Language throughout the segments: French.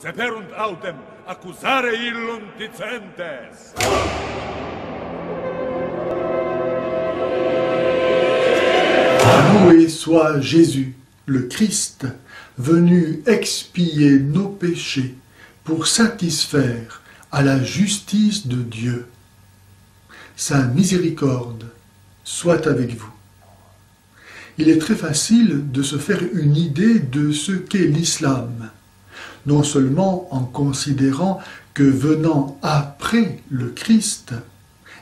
ceperunt autem accusare illum dicentes. Loué soit Jésus, le Christ, venu expier nos péchés pour satisfaire à la justice de Dieu. Sa miséricorde soit avec vous. Il est très facile de se faire une idée de ce qu'est l'islam, non seulement en considérant que venant après le Christ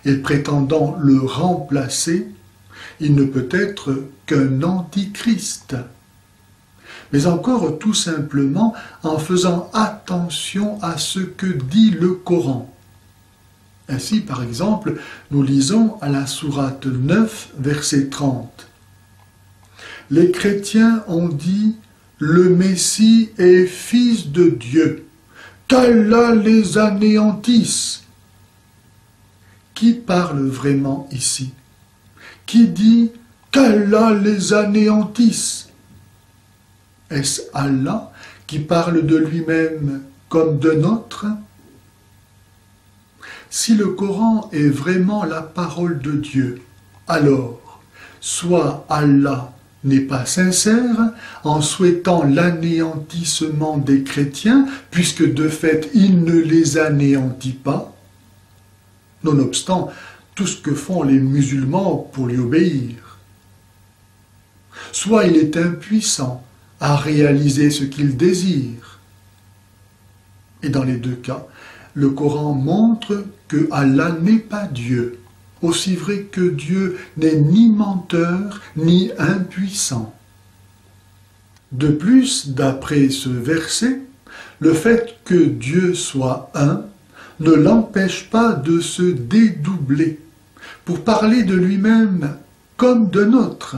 et prétendant le remplacer, il ne peut être qu'un antichrist, mais encore tout simplement en faisant attention à ce que dit le Coran. Ainsi, par exemple, nous lisons à la sourate 9, verset 30. Les chrétiens ont dit « Le Messie est fils de Dieu, qu'Allah les anéantisse ». Qui parle vraiment ici? Qui dit qu'Allah les anéantisse? Est-ce Allah qui parle de lui-même comme d'un autre? Si le Coran est vraiment la parole de Dieu, alors soit Allah n'est pas sincère en souhaitant l'anéantissement des chrétiens, puisque de fait il ne les anéantit pas, nonobstant tout ce que font les musulmans pour lui obéir. Soit il est impuissant à réaliser ce qu'il désire. Et dans les deux cas, le Coran montre que Allah n'est pas Dieu, aussi vrai que Dieu n'est ni menteur ni impuissant. De plus, d'après ce verset, le fait que Dieu soit un ne l'empêche pas de se dédoubler pour parler de lui-même comme d'un autre,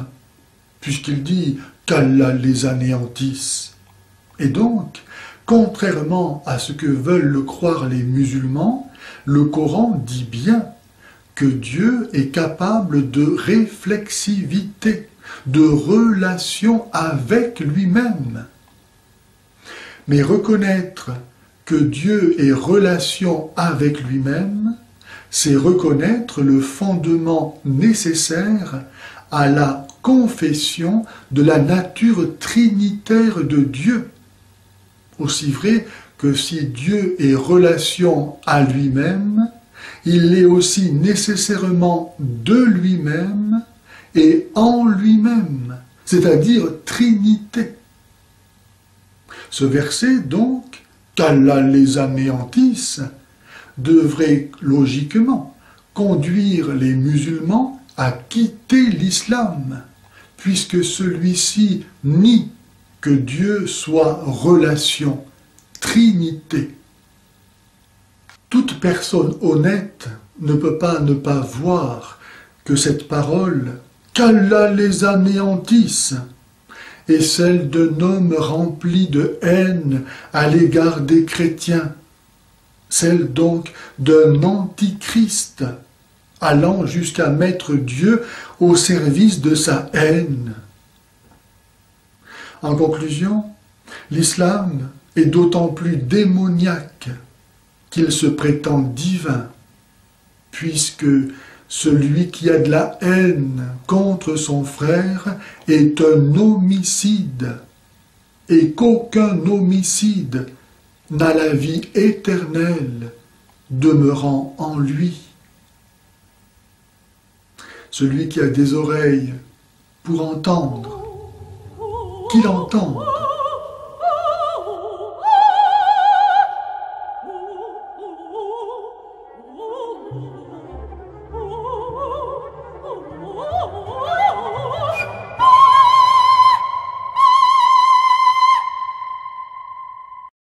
puisqu'il dit qu'Allah les anéantisse. Et donc, contrairement à ce que veulent le croire les musulmans, le Coran dit bien que Dieu est capable de réflexivité, de relation avec lui-même. Mais reconnaître que Dieu est relation avec lui-même, c'est reconnaître le fondement nécessaire à la confession de la nature trinitaire de Dieu. Aussi vrai que si Dieu est relation à lui-même, il est aussi nécessairement de lui-même et en lui-même, c'est-à-dire Trinité. Ce verset, donc, qu'Allah les anéantisse, devrait logiquement conduire les musulmans à quitter l'islam, puisque celui-ci nie que Dieu soit relation, Trinité. Toute personne honnête ne peut pas ne pas voir que cette parole, qu'Allah les anéantisse, est celle d'un homme rempli de haine à l'égard des chrétiens, celle donc d'un antichrist, allant jusqu'à mettre Dieu au service de sa haine. En conclusion, l'islam est d'autant plus démoniaque qu'il se prétend divin, puisque celui qui a de la haine contre son frère est un homicide, et qu'aucun homicide n'a la vie éternelle demeurant en lui. Celui qui a des oreilles pour entendre, qu'il entende.